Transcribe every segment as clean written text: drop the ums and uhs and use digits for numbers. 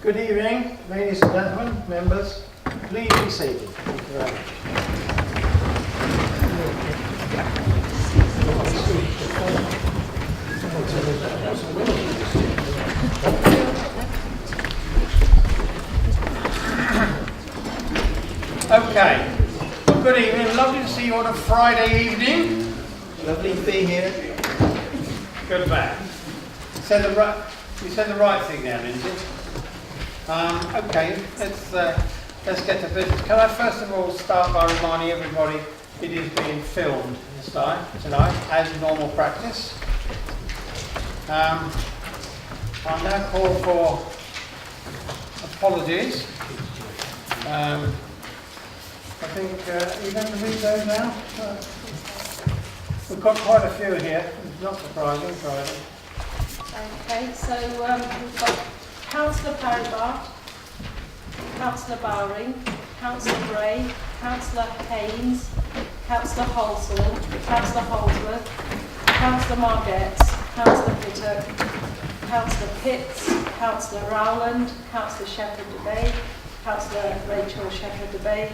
Good evening, ladies and gentlemen, members. Please be seated. Thank you very much. Okay. Well, good evening. Lovely to see you on a Friday evening. Lovely to be here. Good back. You said the right thing there, Lindsay. Okay, let's get to business. Can I first of all start by reminding everybody it is being filmed tonight, as normal practice. I'll now call for apologies. I think you're going to read those out. We've got quite a few here. It's not surprising, Friday. Okay, so we've got Councillor Paribart, Councillor Bowring, Councillor Bray, Councillor Haynes, Councillor Holsworth, Councillor Holsworth, Councillor Margetts, Councillor Pittock, Councillor Pitts, Councillor Rowland, Councillor Shepherd-de-Bay, Councillor Rachel Shepherd-de-Bay,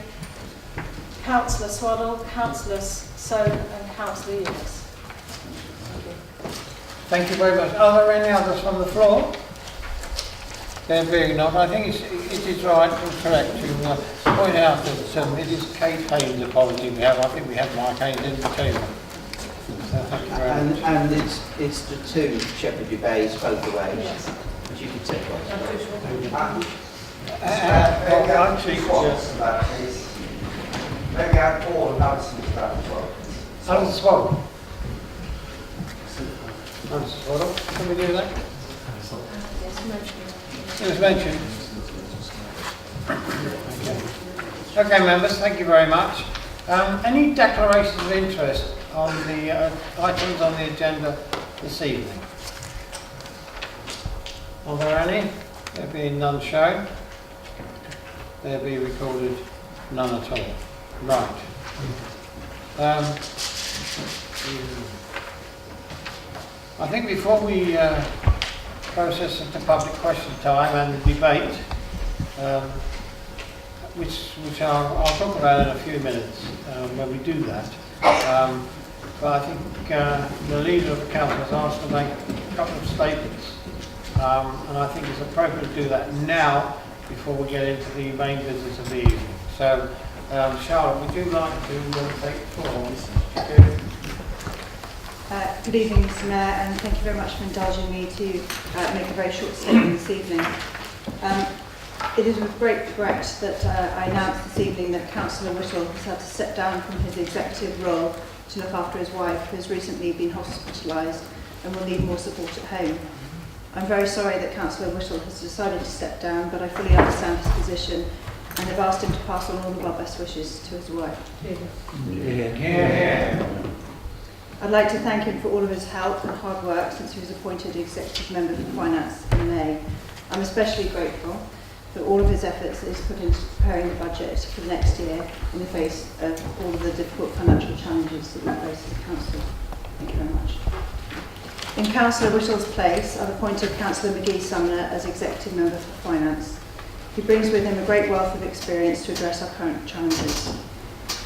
Councillor Swaddle, Councillor Soane and Councillor Eunice. Thank you very much. Are there any others from the floor? There being not, I think it is right and correct to point out that it is Kate Haynes' apology we have. I think we have Mike Haynes in the table. So thank you very much. And it's the two Shepherd-de-Bays both the ways. Yes. Which you can take one. Maybe I'd call Alison to that as well. Alison Swaddle. Alison Swaddle. Can we do that? Yes, mentioned. It was mentioned. Okay, members, thank you very much. Any declarations of interest on the items on the agenda this evening? Are there any? There being none shown. There be recorded none at all. Right. I think before we process into public question time and the debate, which I'll talk about in a few minutes when we do that. But I think the leader of the council has asked to make a couple of statements, and I think it's appropriate to do that now before we get into the main business of the evening. So, Charlotte, would you like to take the floor? Good evening, Mr Mayor, and thank you very much for indulging me to make a very short statement this evening. It is with great regret that I announce this evening that Councillor Whittle has had to step down from his executive role to look after his wife, who has recently been hospitalised and will need more support at home. I'm very sorry that Councillor Whittle has decided to step down, but I fully understand his position and have asked him to pass on all of our best wishes to his wife. I'd like to thank him for all of his help and hard work since he was appointed Executive Member for Finance in May. I'm especially grateful for all of his efforts that he's put into preparing the budget for the next year in the face of all of the difficult financial challenges that we face as a council. Thank you very much. In Councillor Whittle's place, I've appointed Councillor McGee Sumner as Executive Member for Finance. He brings with him a great wealth of experience to address our current challenges.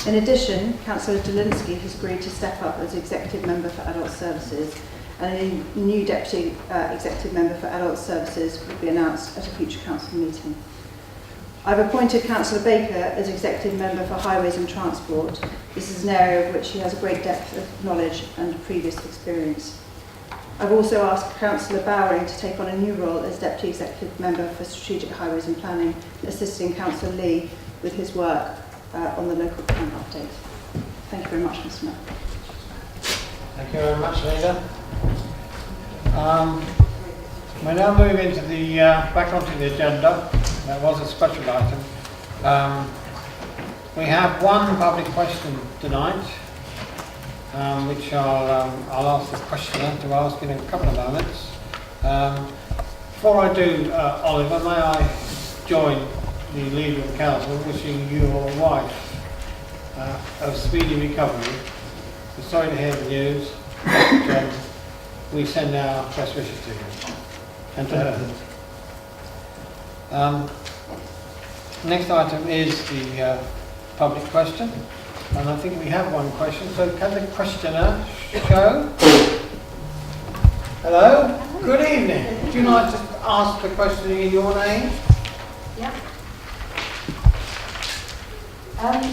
In addition, Councillor Dolinsky has agreed to step up as Executive Member for Adult Services, and a new Deputy Executive Member for Adult Services will be announced at a future Council meeting. I've appointed Councillor Baker as Executive Member for Highways and Transport. This is an area of which he has a great depth of knowledge and previous experience. I've also asked Councillor Bowring to take on a new role as Deputy Executive Member for Strategic Highways and Planning, assisting Councillor Lee with his work on the local plan update. Thank you very much, Mr Mayor. Thank you very much, Linda. We now move into the back onto the agenda. That was a special item. We have one public question tonight, which I'll ask the questioner to ask in a couple of moments. Before I do, Oliver, may I join the Leader of the Council wishing your wife a speedy recovery. We're sorry to hear the news, but we send our best wishes to you and to her. Next item is the public question, and I think we have one question. So can the questioner show? Hello? Good evening. Would you like to ask the question in your name? Yeah.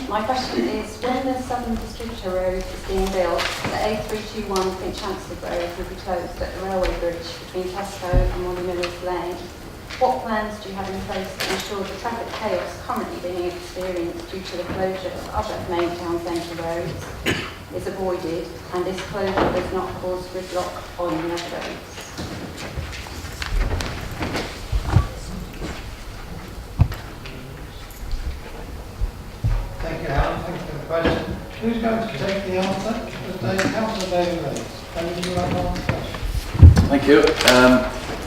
My question is, when the Southern Distributor Road is being built, the A321 Finchansford Road will be closed at the railway bridge between Tesco and Molly Miller's Lane. What plans do you have in place to ensure the traffic chaos currently being experienced due to the closure of other main town centre roads is avoided, and this closure does not cause gridlock on the other roads? Thank you, Helen. Thank you for the question. Who's going to take the answer? Councillor David Leeds. David, you like to answer the question? Thank you.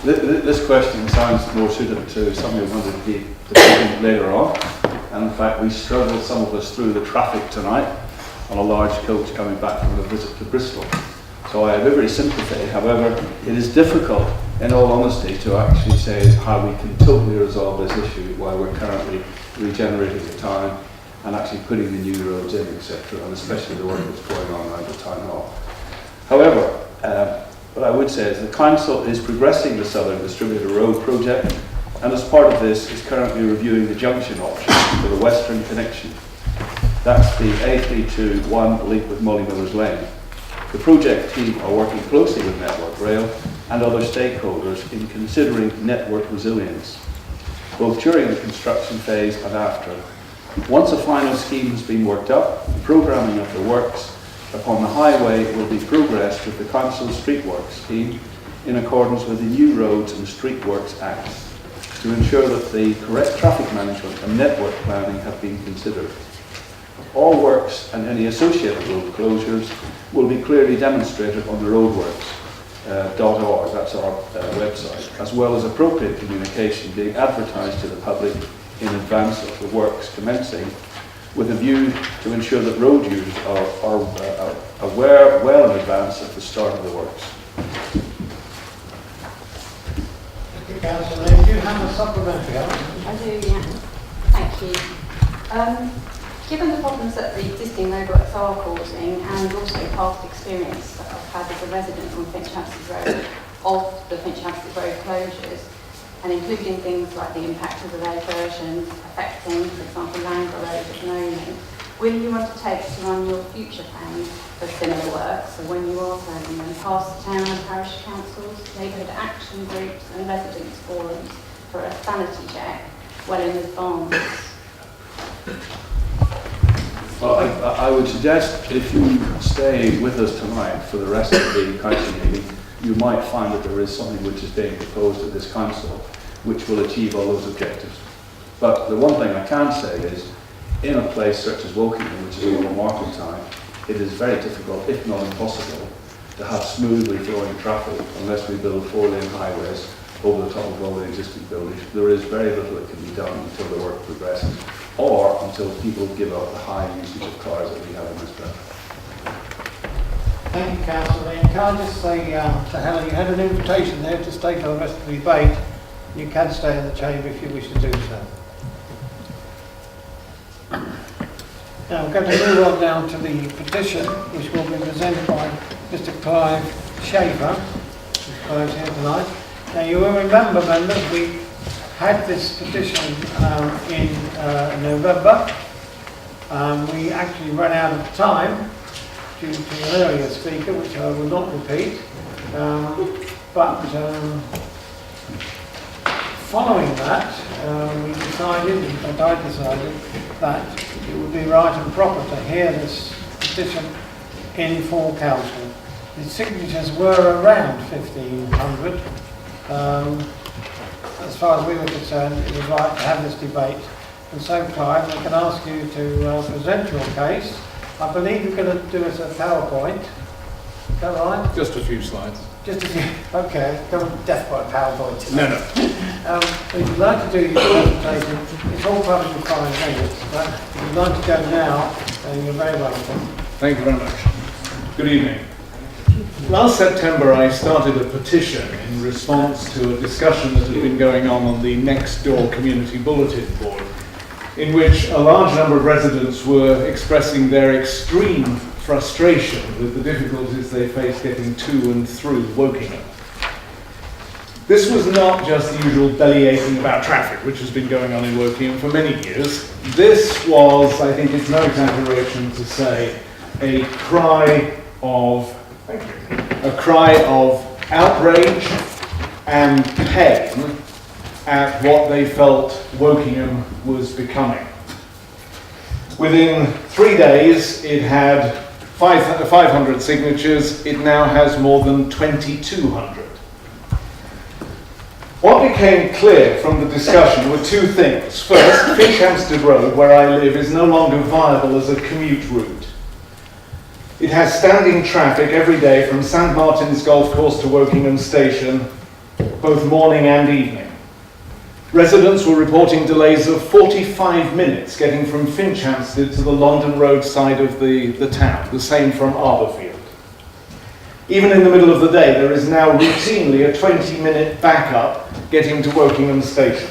This question sounds more suited to something we're going to be debating later on. And in fact, we struggled, some of us, through the traffic tonight on a large coach coming back from a visit to Bristol. So I have every sympathy. However, it is difficult, in all honesty, to actually say how we can totally resolve this issue while we're currently regenerating the town and actually putting the new roads in, etc., and especially the work that's going on around the town hall. However, what I would say is the Council is progressing the Southern Distributor Road project, and as part of this is currently reviewing the junction option for the western connection. That's the A321 link with Molly Miller's Lane. The project team are working closely with Network Rail and other stakeholders in considering network resilience, both during the construction phase and after. Once a final scheme has been worked up, the programming of the works upon the highway will be progressed with the Council's Streetworks team in accordance with the New Roads and Streetworks Act to ensure that the correct traffic management and network planning have been considered. All works and any associated road closures will be clearly demonstrated on the roadworks.org, that's our website, as well as appropriate communication being advertised to the public in advance of the works commencing, with a view to ensure that road users are aware well in advance of the start of the works. Thank you, Councillor. Do you have a supplementary? I do, yeah. Thank you. Given the problems that the existing roadworks are causing, and also past experience that I've had as a resident on Finchansford Road of the Finchansford Road closures, and including things like the impact of the diversions affecting, for example, Langra Road at the moment, will you undertake to run your future plans for similar work, so when you are planning them, past the town and parish councils, neighbourhood action groups and residents forums for a sanity check well in advance? Well, I would suggest if you stay with us tonight for the rest of the council meeting, you might find that there is something which is being proposed at this council which will achieve all those objectives. But the one thing I can say is, in a place such as Wokingham, which is a little market town, it is very difficult, if not impossible, to have smoothly flowing traffic unless we build 4-lane highways over the top of all the existing buildings. There is very little that can be done until the work progresses, or until people give up the high usage of cars that we have in this belt. Thank you, Councillor. And can I just say to Helen, you had an invitation there to stay for the rest of the debate. You can stay in the chamber if you wish to do so. Now, I'm going to move on now to the petition, which will be presented by Mr. Clive Schaefer, who's Clive's here tonight. Now, you will remember, members, we had this petition in November. We actually ran out of time due to an earlier speaker, which I will not repeat. Following that, we decided, in fact I decided, that it would be right and proper to hear this petition in full council. The signatures were around 1,500. As far as we were concerned, it was right to have this debate. And so, Clive, I can ask you to present your case. I believe you're going to do us a PowerPoint. Is that right? Just a few slides. Just a few. Okay, don't death by PowerPoint. No. If you'd like to do your presentation, it's all probably 5 minutes. But if you'd like to go now, then you're very welcome. Thank you very much. Good evening. Last September, I started a petition in response to a discussion that had been going on the Next Door community bulletin board, in which a large number of residents were expressing their extreme frustration with the difficulties they face getting to and through Wokingham. This was not just the usual bellyaching about traffic, which has been going on in Wokingham for many years. This was, I think it's no exaggeration to say, a cry of outrage and pain at what they felt Wokingham was becoming. Within 3 days, it had 500 signatures. It now has more than 2,200. What became clear from the discussion were two things. First, Finchampstead Road, where I live, is no longer viable as a commute route. It has standing traffic every day from St Martin's Golf Course to Wokingham Station, both morning and evening. Residents were reporting delays of 45 minutes getting from Finchampstead to the London Road side of the town, the same from Arborfield. Even in the middle of the day, there is now routinely a 20-minute backup getting to Wokingham Station.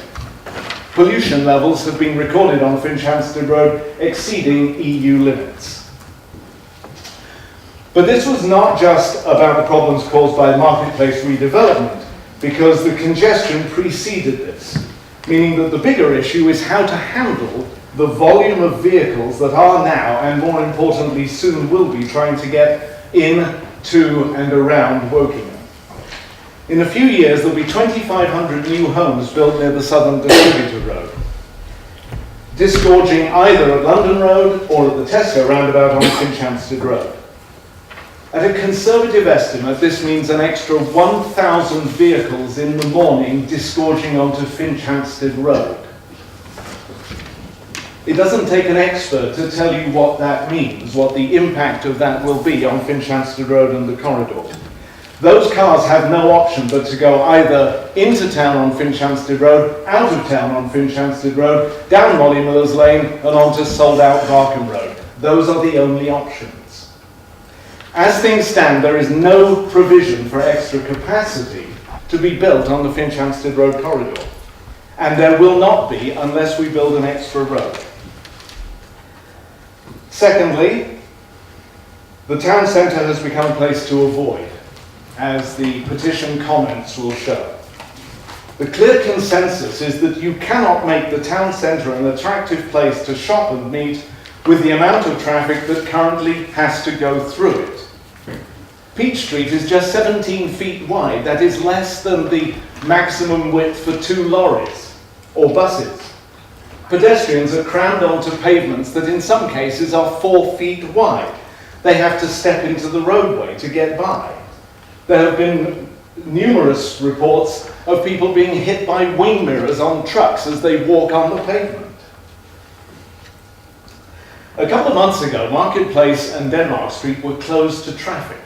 Pollution levels have been recorded on Finchampstead Road exceeding EU limits. But this was not just about the problems caused by marketplace redevelopment, because the congestion preceded this, meaning that the bigger issue is how to handle the volume of vehicles that are now, and more importantly soon will be, trying to get in, to and around Wokingham. In a few years there will be 2,500 new homes built near the Southern Distributor Road, disgorging either at London Road or at the Tesco roundabout on Finchampstead Road. At a conservative estimate, this means an extra 1,000 vehicles in the morning disgorging onto Finchampstead Road. It doesn't take an expert to tell you what that means, what the impact of that will be on Finchampstead Road and the corridor. Those cars have no option but to go either into town on Finchampstead Road, out of town on Finchampstead Road, down Molly Miller's Lane and onto sold-out Barkham Road. Those are the only options. As things stand, there is no provision for extra capacity to be built on the Finchampstead Road corridor. And there will not be unless we build an extra road. Secondly, the town centre has become a place to avoid, as the petition comments will show. The clear consensus is that you cannot make the town centre an attractive place to shop and meet with the amount of traffic that currently has to go through it. Peach Street is just 17 feet wide. That is less than the maximum width for 2 lorries or buses. Pedestrians are crammed onto pavements that in some cases are 4 feet wide. They have to step into the roadway to get by. There have been numerous reports of people being hit by wing mirrors on trucks as they walk on the pavement. A couple of months ago, Marketplace and Denmark Street were closed to traffic.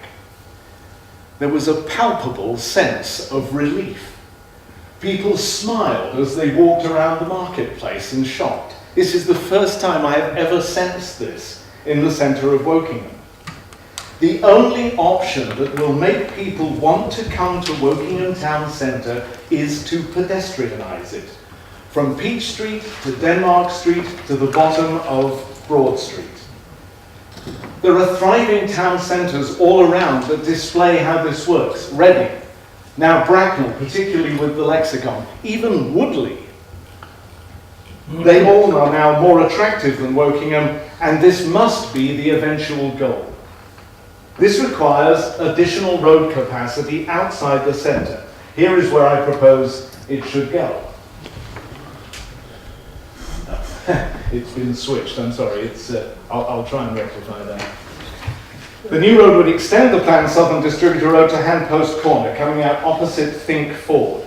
There was a palpable sense of relief. People smiled as they walked around the marketplace and shopped. This is the first time I have ever sensed this in the centre of Wokingham. The only option that will make people want to come to Wokingham town centre is to pedestrianise it. From Peach Street to Denmark Street to the bottom of Broad Street. There are thriving town centres all around that display how this works. Reading, now Bracknell, particularly with the Lexicon, even Woodley. They all are now more attractive than Wokingham, and this must be the eventual goal. This requires additional road capacity outside the centre. Here is where I propose it should go. It's been switched, I'm sorry. I'll try and rectify that. The new road would extend the planned Southern Distributor Road to Handpost Corner, coming out opposite Think Ford.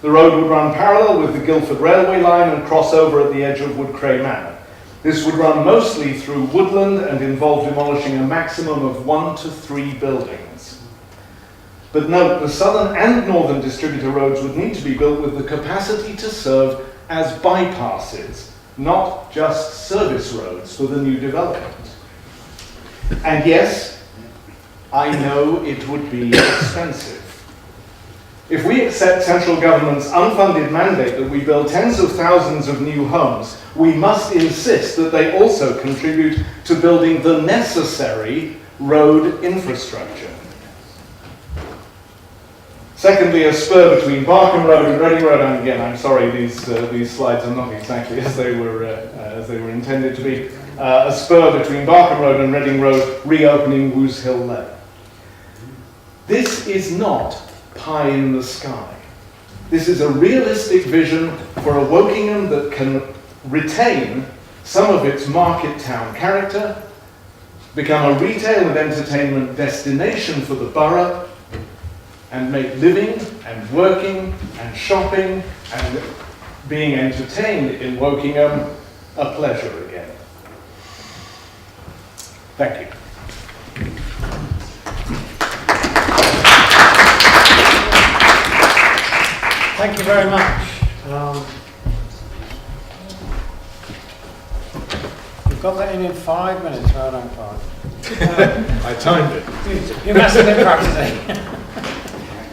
The road would run parallel with the Guildford Railway line and cross over at the edge of Woodcray Manor. This would run mostly through woodland and involve demolishing a maximum of 1 to 3 buildings. But note, the southern and northern distributor roads would need to be built with the capacity to serve as bypasses, not just service roads for the new development. And yes, I know it would be expensive. If we accept central government's unfunded mandate that we build tens of thousands of new homes, we must insist that they also contribute to building the necessary road infrastructure. Secondly, a spur between Barkham Road and Reading Road, and again, I'm sorry, these slides are not exactly as they were intended to be. A spur between Barkham Road and Reading Road, reopening Woos Hill Lane. This is not pie in the sky. This is a realistic vision for a Wokingham that can retain some of its market town character, become a retail and entertainment destination for the borough, and make living and working and shopping and being entertained in Wokingham a pleasure again. Thank you. Thank you very much. You've got that in 5 minutes, well done, Clive. I timed it. You must have been practicing.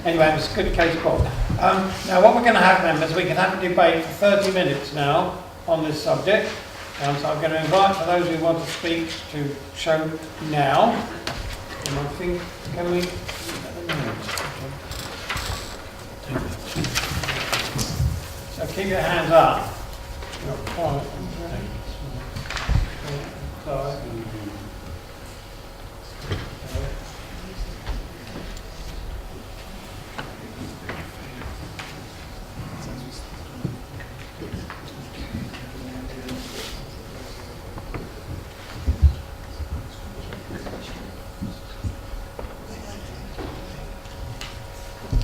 Anyway, it was a good case called. Now, what we're going to have, members, we can have a debate for 30 minutes now on this subject. So I'm going to invite for those who want to speak to show now. And I think, can we? So keep your hands up. You're quiet.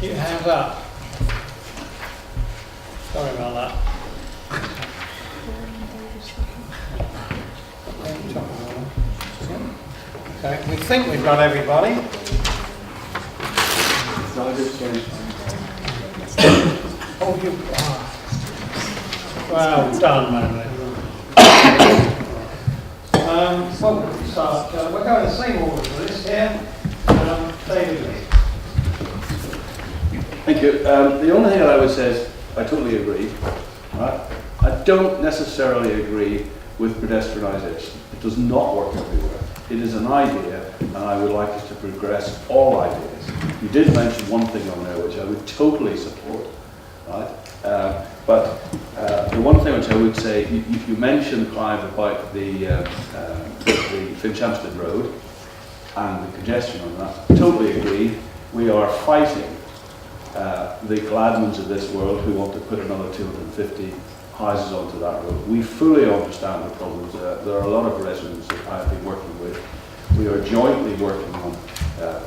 Keep your hands up. Sorry about that. Okay, we think we've got everybody. Oh, you are. Well done, Manley. Well, we'll start. We're going the same order for this here. David Lee. Thank you. The only thing that I would say is I totally agree. Right? I don't necessarily agree with pedestrianisation. It does not work everywhere. It is an idea, and I would like us to progress all ideas. You did mention one thing on there which I would totally support. Right? But the one thing which I would say, you mentioned, Clive, about the Finchampstead Road and the congestion on that. Totally agree. We are fighting the Gladmans of this world who want to put another 250 houses onto that road. We fully understand the problems. There are a lot of residents that I have been working with. We are jointly working on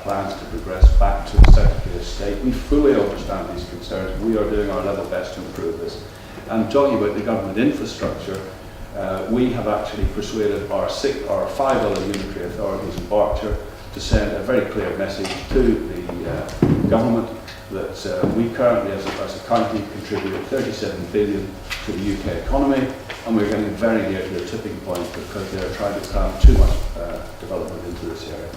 plans to progress back to the Secretary of State. We fully understand these concerns. We are doing our level best to improve this. And talking about the government infrastructure, we have actually persuaded our 5 other unitary authorities in Berkshire to send a very clear message to the government that we currently, as a county, contribute 37 billion to the UK economy, and we're getting very near to a tipping point because they're trying to cram too much development into this area.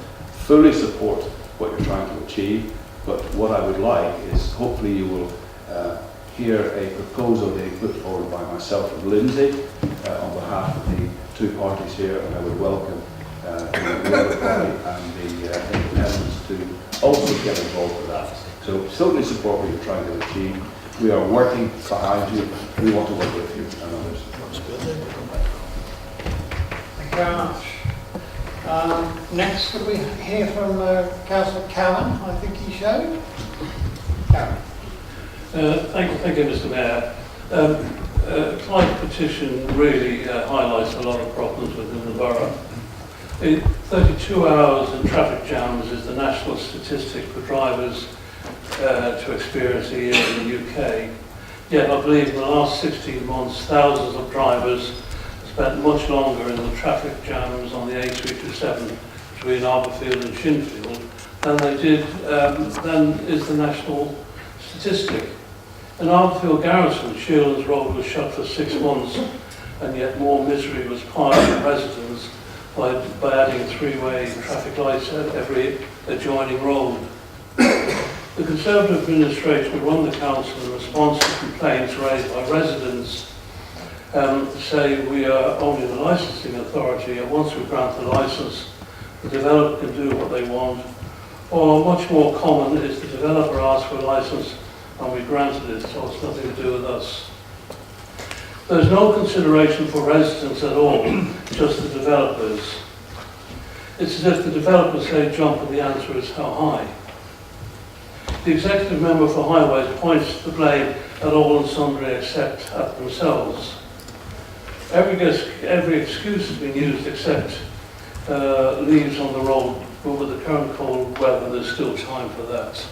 Fully support what you're trying to achieve, but what I would like is hopefully you will hear a proposal being put forward by myself and Lindsay on behalf of the two parties here, and I would welcome the Labour Party and the Independents to also get involved with that. So totally support what you're trying to achieve. We are working behind you. We want to work with you and others. Thank you very much. Next, could we hear from Councillor Cowan? I think he showed. Cowan. Thank you, Mr. Mayor. Clive's petition really highlights a lot of problems within the borough. 32 hours in traffic jams is the national statistic for drivers to experience a year in the UK. Yet I believe in the last 16 months, thousands of drivers spent much longer in the traffic jams on the A327 between Arborfield and Shinfield than they did, than is the national statistic. In Arborfield Garrison, Sheelan's Road was shut for 6 months, and yet more misery was piled on residents by adding 3-way traffic lights every adjoining road. The Conservative administration will run the council in response to complaints raised by residents say we are only the licensing authority, and once we grant the license, the developer can do what they want. Or much more common is the developer asks for a license and we granted it, so it's nothing to do with us. There's no consideration for residents at all, just the developers. It's as if the developers say jump and the answer is how high. The executive member for highways points the blame at all and sundry except at themselves. Every excuse has been used except leaves on the road, but with the current cold weather there's still time for that.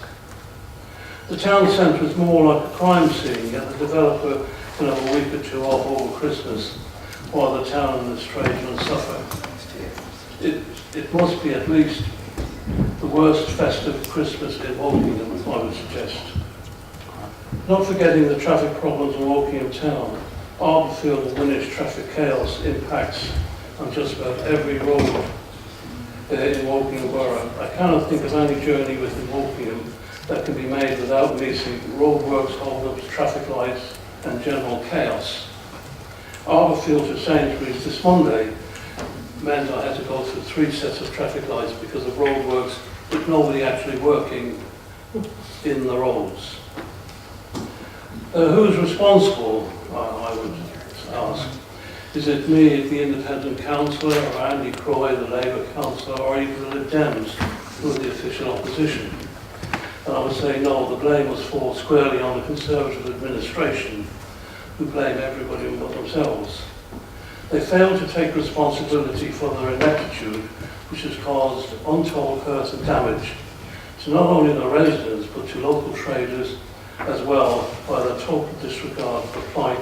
The town centre is more like a crime scene, yet the developer can have a week or two off over Christmas while the town and its tradesmen suffer. It must be at least the worst festive Christmas in Wokingham, I would suggest. Not forgetting the traffic problems in Wokingham town, Arborfield and Winwich traffic chaos impacts on just about every road in Wokingham Borough. I cannot think of any journey within Wokingham that can be made without missing roadworks, hold-ups, traffic lights and general chaos. Arborfield to Sainsbury's this Monday meant I had to go through 3 sets of traffic lights because of roadworks with nobody actually working in the roads. Who's responsible, I would ask? Is it me, the independent councillor, or Andy Croy, the Labour councillor, or even the Lib Dems, who are the official opposition? And I would say no, the blame was fallen squarely on the Conservative administration, who blame everybody but themselves. They failed to take responsibility for their ineptitude, which has caused untold hurt and damage to not only the residents, but to local traders as well, by their total disregard for applying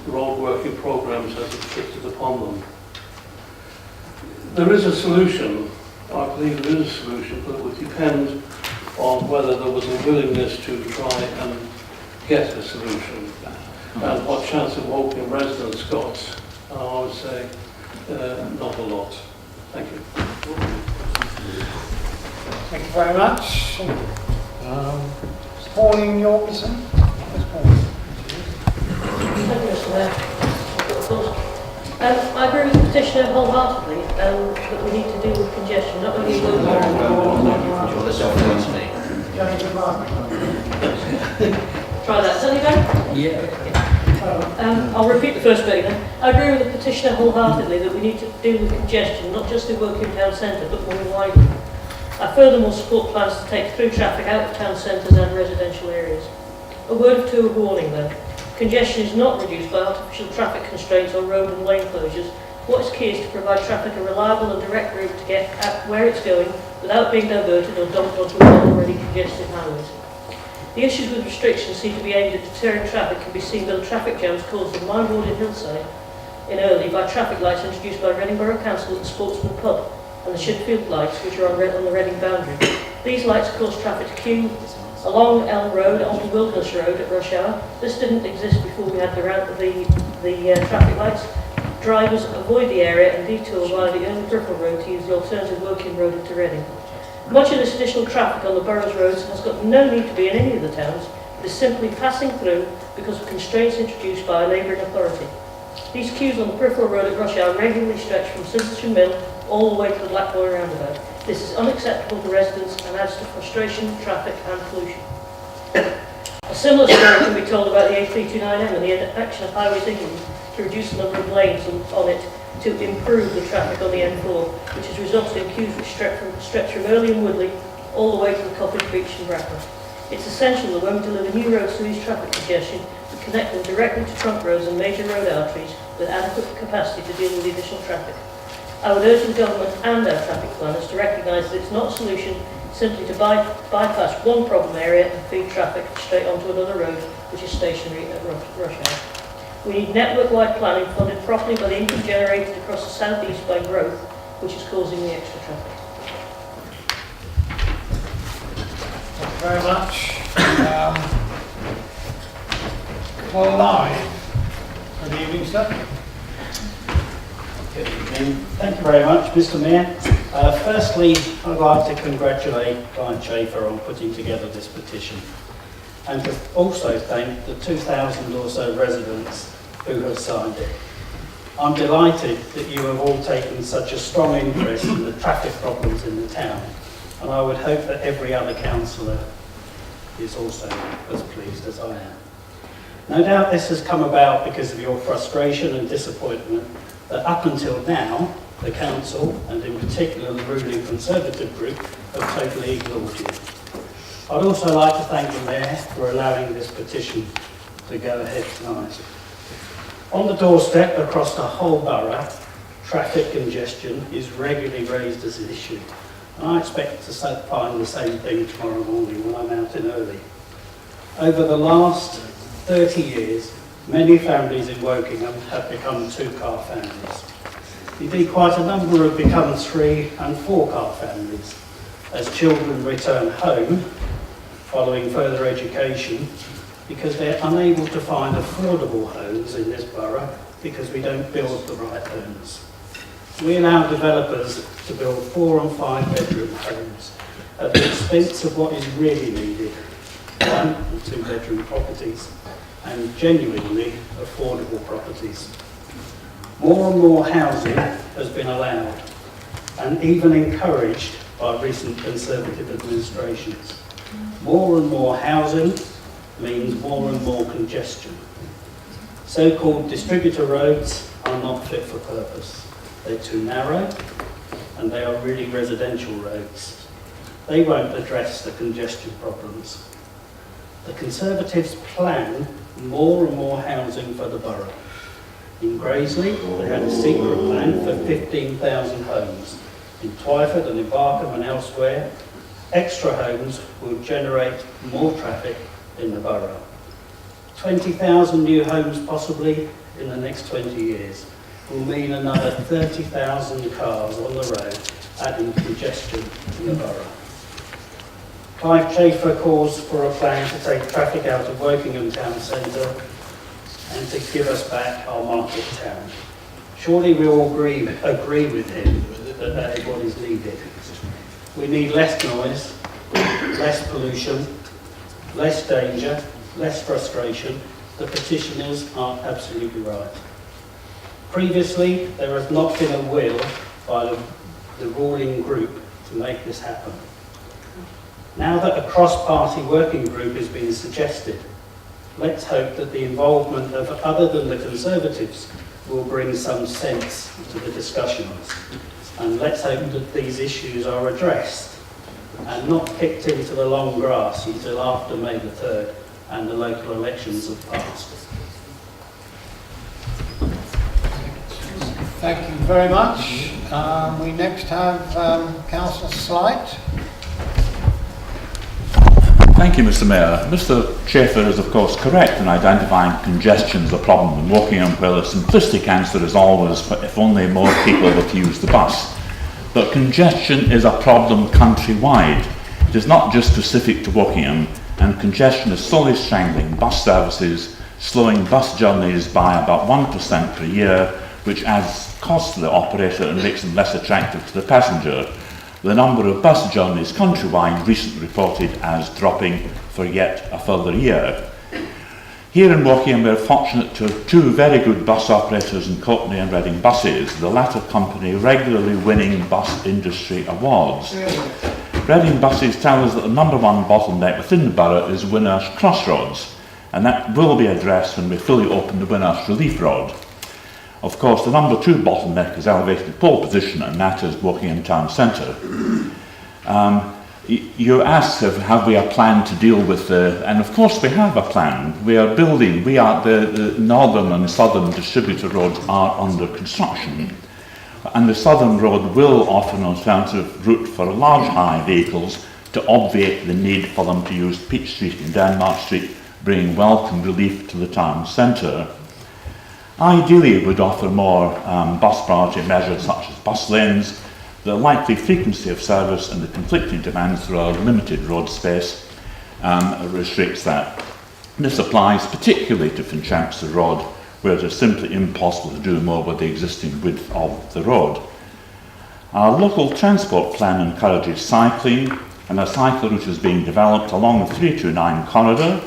the road working programmes as inflicted upon them. There is a solution, I believe there is a solution, but it would depend on whether there was a willingness to try and get a solution and what chance of Wokingham residents got. I would say not a lot. Thank you. Thank you very much. Pauline Yorkson. Thank you, Mr. Mayor. I agree with the petitioner wholeheartedly that we need to deal with congestion, not only in Wokingham. Try that. Is that any better? I'll repeat the first bit again. I agree with the petitioner wholeheartedly that we need to deal with congestion, not just in Wokingham town centre, but more widely. I furthermore support plans to take through traffic out of town centres and residential areas. A word or two of warning though. Congestion is not reduced by artificial traffic constraints or road and lane closures. What is key is to provide traffic a reliable and direct route to get at where it's going without being diverted or dumped onto already congested highways. The issues with restrictions seem to be aimed at deterring traffic can be seen by the traffic jams caused in my ward in Hillside in early by traffic lights introduced by Reading Borough Council at the Sportsman Pub and the Shipfield lights which are on the Reading boundary. These lights cause traffic to queue along Elm Road onto Wilderness Road at rush hour. This didn't exist before we had the traffic lights. Drivers avoid the area and detour via the early peripheral road to use the alternative Woking Road into Reading. Much of this additional traffic on the borough's roads has got no need to be in any of the towns. It is simply passing through because of constraints introduced by a neighbouring authority. These queues on the peripheral road at rush hour regularly stretch from Simpson Mill all the way to the Blackboy roundabout. This is unacceptable to residents and adds to frustration, traffic and pollution. A similar story can be told about the A329M and the action of Highways England to reduce the number of lanes on it to improve the traffic on the M4, which has resulted in queues which stretch from Early and Woodley all the way to the Cottage Beach and Bracknell. It's essential that when we deliver new roads to ease traffic congestion, we connect them directly to trunk roads and major road arteries with adequate capacity to deal with the additional traffic. I would urge the government and our traffic planners to recognise that it's not a solution simply to bypass one problem area and feed traffic straight onto another road which is stationary at rush hour. We need network-wide planning funded properly by the income generated across the southeast by growth, which is causing the extra traffic. Thank you very much. Clive. Good evening, sir. Good evening. Thank you very much, Mr. Mayor. Firstly, I'd like to congratulate Clive Schaefer on putting together this petition, and to also thank the 2,000 or so residents who have signed it. I'm delighted that you have all taken such a strong interest in the traffic problems in the town, and I would hope that every other councillor is also as pleased as I am. No doubt this has come about because of your frustration and disappointment that up until now, the council, and in particular the ruling Conservative group, have totally ignored you. I'd also like to thank the Mayor for allowing this petition to go ahead tonight. On the doorstep across the whole borough, traffic congestion is regularly raised as an issue. And I expect to find the same thing tomorrow morning when I'm out in early. Over the last 30 years, many families in Wokingham have become two-car families. Indeed, quite a number have become 3- and 4-car families as children return home following further education because they're unable to find affordable homes in this borough because we don't build the right homes. We allow developers to build 4- and 5-bedroom homes at the expense of what is really needed, 1- and 2-bedroom properties, and genuinely affordable properties. More and more housing has been allowed and even encouraged by recent Conservative administrations. More and more housing means more and more congestion. So-called distributor roads are not fit for purpose. They're too narrow and they are really residential roads. They won't address the congestion problems. The Conservatives plan more and more housing for the borough. In Graiseley, they had a secret plan for 15,000 homes. In Twyford and in Barkham and elsewhere, extra homes will generate more traffic in the borough. 20,000 new homes possibly in the next 20 years will mean another 30,000 cars on the road, adding congestion in the borough. Clive Schaefer calls for a plan to take traffic out of Wokingham town centre and to give us back our market town. Surely we all agree with him that is what is needed. We need less noise, less pollution, less danger, less frustration. The petitioners are absolutely right. Previously, there has not been a will by the ruling group to make this happen. Now that a cross-party working group is being suggested, let's hope that the involvement of other than the Conservatives will bring some sense to the discussions. And let's hope that these issues are addressed and not kicked into the long grass until after May the 3rd and the local elections have passed. Thank you very much. We next have Councillor Slight. Thank you, Mr Mayor. Mr Schaefer is of course correct in identifying congestion as a problem in Wokingham, where the simplistic answer is always if only more people were to use the bus. But congestion is a problem countrywide. It is not just specific to Wokingham, and congestion is slowly strangling bus services, slowing bus journeys by about 1% per year, which adds cost to the operator and makes them less attractive to the passenger. The number of bus journeys countrywide recently reported as dropping for yet a further year. Here in Wokingham we are fortunate to have 2 very good bus operators in Courtenay and Reading Buses, the latter company regularly winning bus industry awards. Reading Buses tell us that the number 1 bottleneck within the borough is Winner's Crossroads, and that will be addressed when we fully open the Winner's Relief Road. Of course, the number 2 bottleneck is elevated to pole position, and that is Wokingham Town Centre. You asked have we a plan to deal with and of course we have a plan. We are building, the northern and southern distributor roads are under construction. And the southern road will offer an alternative route for large high vehicles to obviate the need for them to use Peach Street and Denmark Street, bringing welcome relief to the town centre. Ideally, it would offer more bus priority measures such as bus lanes. The likely frequency of service and the conflicting demands through our limited road space restricts that. This applies particularly to Finchampster Road, where it is simply impossible to do more with the existing width of the road. Our local transport plan encourages cycling, and a cycle route is being developed along the 329 corridor,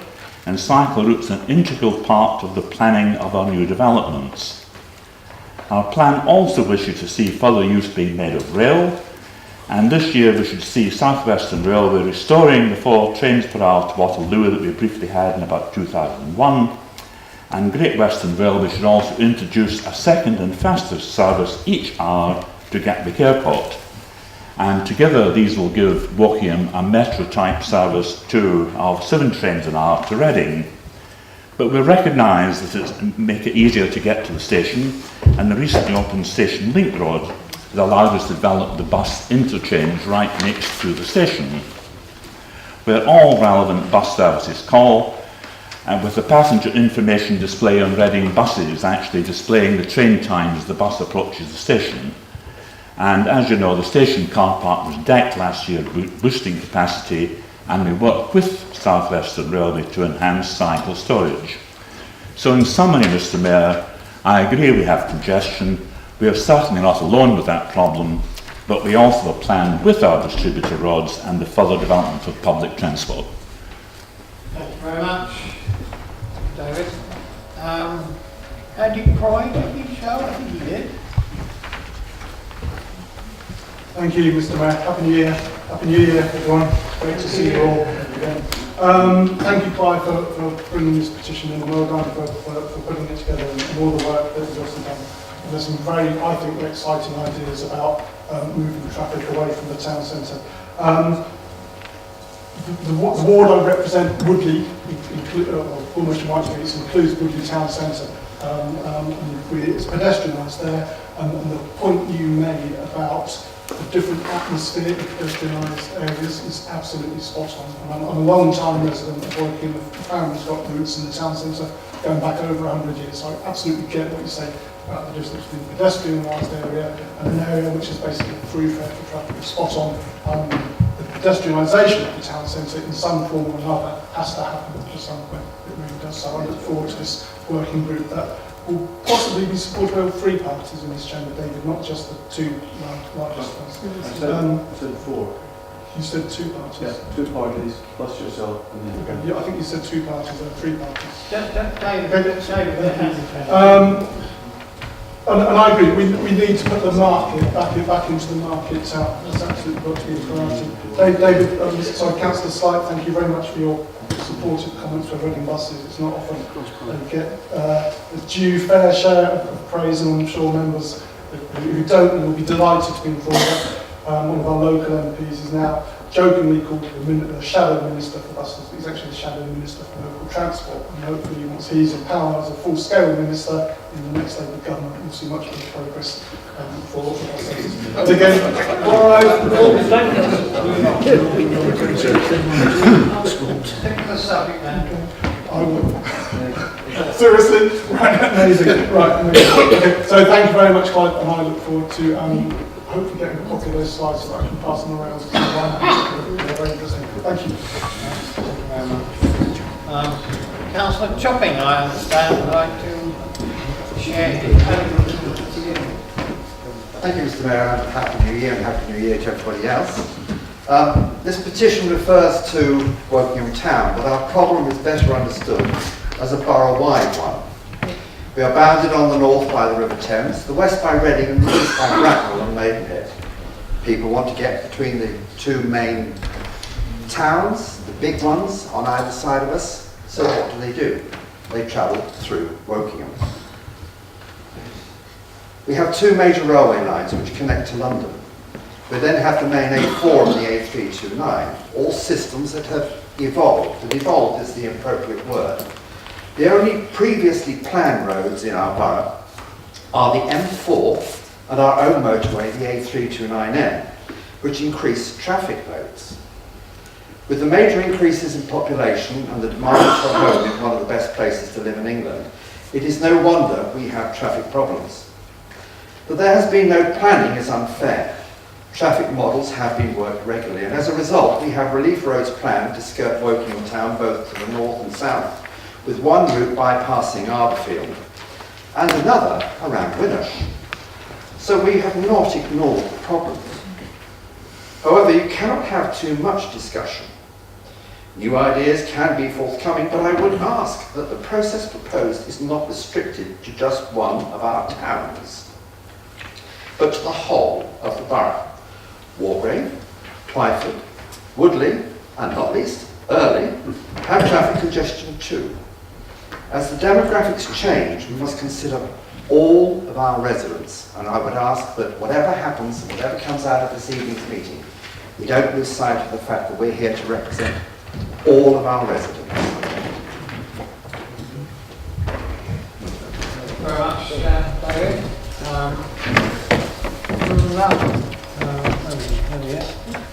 and cycle routes are an integral part of the planning of our new developments. Our plan also wishes to see further use being made of rail, and this year we should see South Western Railway restoring the 4 trains per hour to Waterloo that we briefly had in about 2001, and Great Western Railway should also introduce a second and faster service each hour to Gatwick Airport. And together these will give Wokingham a metro-type service to of 7 trains an hour to Reading. But we recognise that it make it easier to get to the station, and the recently opened Station Link Road has allowed us to develop the bus interchange right next to the station, where all relevant bus services call, and with the passenger information display on Reading buses actually displaying the train time as the bus approaches the station. And as you know, the station car park was decked last year, boosting capacity, and we worked with South Western Railway to enhance cycle storage. So in summary, Mr Mayor, I agree we have congestion. We are certainly not alone with that problem, but we also have planned with our distributor roads and the further development of public transport. Thank you very much, David. Andy Croyd, did he show? I think he did. Thank you, Mr Mayor. Happy New Year. Happy New Year, everyone. Great to see you all again. Thank you, Clive, for bringing this petition in, and well done for putting it together and all the work that was also done. And there's some very, I think, exciting ideas about moving traffic away from the town centre. The ward I represent, Woodley, almost you might say, it includes Woodley Town Centre. It's pedestrianised there, and the point you made about the different atmosphere in pedestrianised areas is absolutely spot on. I'm a long time resident of Woking. The family's got roots in the town centre going back over 100 years, so I absolutely get what you say about the difference between a pedestrianised area and an area which is basically a thoroughfare for traffic. Spot on. The pedestrianisation of the town centre in some form or another has to happen at some point. It really does. So I look forward to this working group that will possibly be supported by all 3 parties in this chamber, David, not just the 2 largest ones. I said 4. You said 2 parties? Yeah, 2 parties, plus yourself. And then yeah, I think you said 2 parties, or 3 parties. And I agree, we need to put the market back into the market. That's absolutely got to be a priority. David, sorry, Councillor Slight, thank you very much for your supportive comments for Reading buses. It's not often they get a due fair share of praise, and I'm sure members who don't will be delighted to be informed that one of our local MPs is now jokingly called the shadow minister for buses, but he's actually the shadow minister for local transport, and hopefully once he's empowered as a full-scale minister in the next Labour government, we'll see much more progress for buses. And again, I will. Seriously? Right, amazing. Right, amazing. Okay, so thank you very much, Clive, and I look forward to hopefully getting a copy of those slides so that I can pass them around to everyone. They're very interesting. Thank you. Thank you very much. Councillor Chopping, I understand, would like to share his Thank you, Mr Mayor, and Happy New Year, and Happy New Year to everybody else. This petition refers to Wokingham Town, but our problem is better understood as a borough-wide one. We are bounded on the north by the River Thames, the west by Reading, and the east by Bracknell and Maidenhead. People want to get between the 2 main towns, the big ones, on either side of us. So what do? They travel through Wokingham. We have 2 major railway lines which connect to London. We then have the main A4 and the A329, all systems that have evolved, and evolved is the appropriate word. The only previously planned roads in our borough are the M4 and our own motorway, the A329N, which increase traffic loads. With the major increases in population and the demand for a home in one of the best places to live in England, it is no wonder we have traffic problems. That there has been no planning is unfair. Traffic models have been worked regularly, and as a result we have relief roads planned to skirt Wokingham Town both to the north and south, with one route bypassing Arborfield and another around Winnersh. So we have not ignored the problems. However, you cannot have too much discussion. New ideas can be forthcoming, but I would ask that the process proposed is not restricted to just one of our towns, but to the whole of the borough. Wargrave, Twyford, Woodley, and not least, Early, have traffic congestion too. As the demographics change, we must consider all of our residents, and I would ask that whatever happens, whatever comes out of this evening's meeting, we don't lose sight of the fact that we're here to represent all of our residents. Thank you very much, David.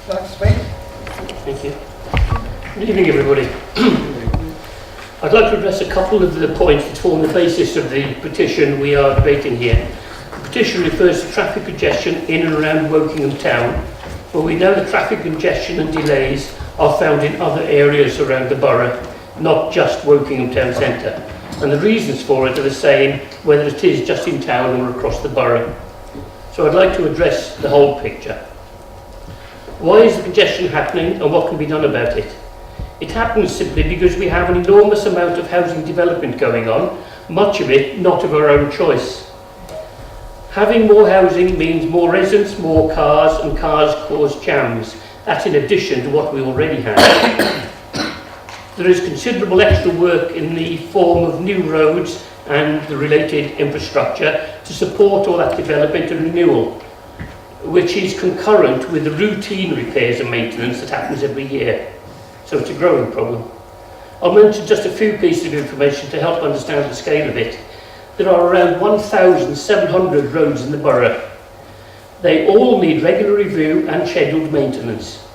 Like to speak? Thank you. Good evening, everybody. I'd like to address a couple of the points that form the basis of the petition we are debating here. The petition refers to traffic congestion in and around Wokingham town, where we know the traffic congestion and delays are found in other areas around the borough, not just Wokingham town centre. And the reasons for it are the same, whether it is just in town or across the borough. So I'd like to address the whole picture. Why is the congestion happening and what can be done about it? It happens simply because we have an enormous amount of housing development going on, much of it not of our own choice. Having more housing means more residents, more cars, and cars cause jams. That's in addition to what we already have. There is considerable extra work in the form of new roads and the related infrastructure to support all that development and renewal, which is concurrent with the routine repairs and maintenance that happens every year. So it's a growing problem. I'll mention just a few pieces of information to help understand the scale of it. There are around 1,700 roads in the borough. They all need regular review and scheduled maintenance.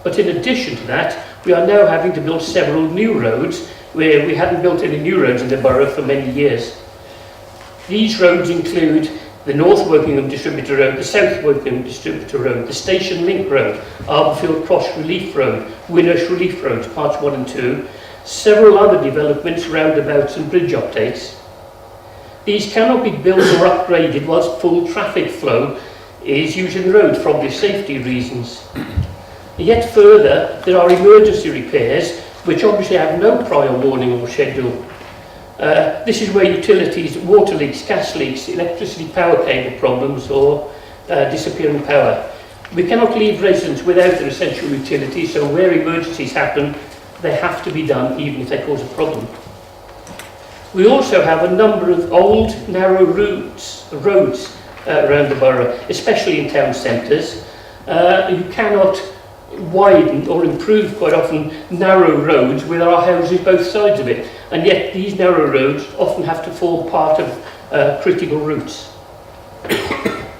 But in addition to that, we are now having to build several new roads where we hadn't built any new roads in the borough for many years. These roads include the North Wokingham Distributor Road, the South Wokingham Distributor Road, the Station Link Road, Arborfield Cross Relief Road, Winnersh Relief Roads, parts 1 and 2, several other developments, roundabouts and bridge updates. These cannot be built or upgraded whilst full traffic flow is using the road for obvious safety reasons. Yet further, there are emergency repairs which obviously have no prior warning or schedule. This is where utilities, water leaks, gas leaks, electricity power cable problems or disappearing power. We cannot leave residents without their essential utilities, so where emergencies happen, they have to be done even if they cause a problem. We also have a number of old, narrow roads around the borough, especially in town centres. You cannot widen or improve quite often narrow roads with our houses both sides of it, and yet these narrow roads often have to form part of critical routes.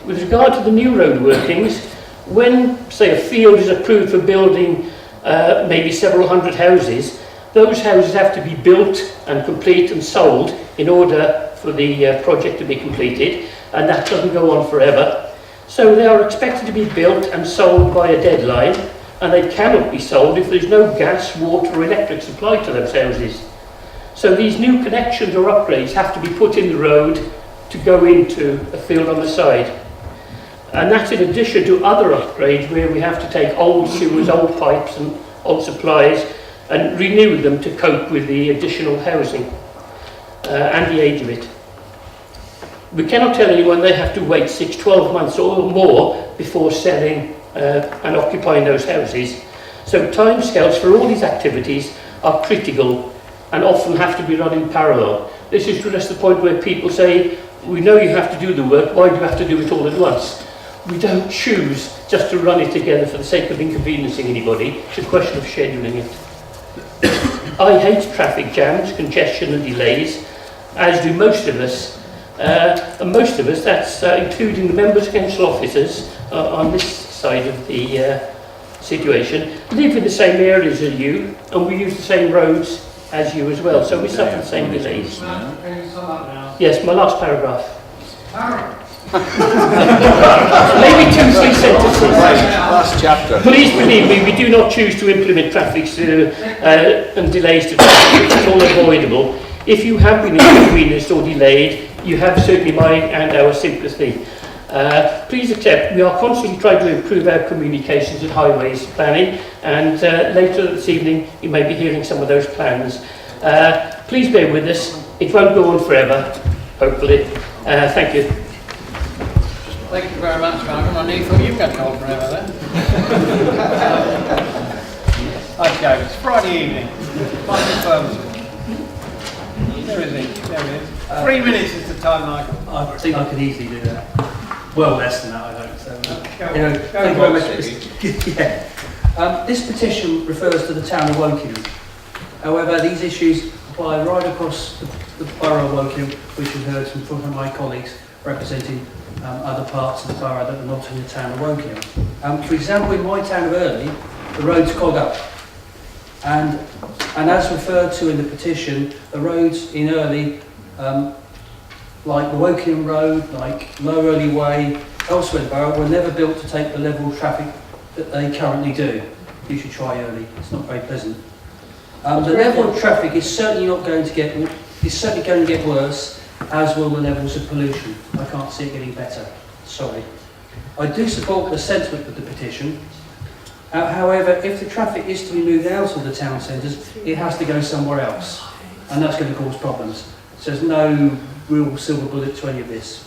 With regard to the new road workings, when, say, a field is approved for building maybe several hundred houses, those houses have to be built and complete and sold in order for the project to be completed, and that doesn't go on forever. So they are expected to be built and sold by a deadline, and they cannot be sold if there's no gas, water or electric supply to those houses. So these new connections or upgrades have to be put in the road to go into a field on the side. And that's in addition to other upgrades where we have to take old sewers, old pipes and old supplies and renew them to cope with the additional housing and the age of it. We cannot tell anyone they have to wait 6, 12 months or more before selling and occupying those houses. So timescales for all these activities are critical and often have to be run in parallel. This is to address the point where people say, we know you have to do the work, why do you have to do it all at once? We don't choose just to run it together for the sake of inconveniencing anybody. It's a question of scheduling it. I hate traffic jams, congestion and delays, as do most of us. And most of us, that's including the members, council officers on this side of the situation, live in the same areas as you, and we use the same roads as you as well, so we suffer the same delays. Yes, my last paragraph. Maybe 2-3 sentences. Last chapter. Please believe me, we do not choose to implement traffic and delays to traffic, which is all avoidable. If you have been inconvenienced or delayed, you have certainly my and our sympathy. Please accept, we are constantly trying to improve our communications and highways planning, and later this evening you may be hearing some of those plans. Please bear with us, it won't go on forever, hopefully. Thank you. Thank you very much, Malcolm. I nearly thought you were going to hold forever then. Okay, it's Friday evening. Michael Ferguson. There is he. There he is. 3 minutes is the time, Michael. I think I could easily do that. Well, less than that, I hope. So, Thank you very much. Yeah. This petition refers to the town of Wokingham. However, these issues apply right across the borough of Wokingham, which we've heard from some of my colleagues representing other parts of the borough that are not in the town of Wokingham. For example, in my town of Earley, the roads clog up. And as referred to in the petition, the roads in Earley, like the Wokingham Road, like Low Earley Way, elsewhere in the borough, were never built to take the level of traffic that they currently do. You should try Earley, it's not very pleasant. The level of traffic is certainly going to get worse, as will the levels of pollution. I can't see it getting better, sorry. I do support the sentiment of the petition. However, if the traffic is to be moved out of the town centres, it has to go somewhere else, and that's going to cause problems. So there's no real silver bullet to any of this.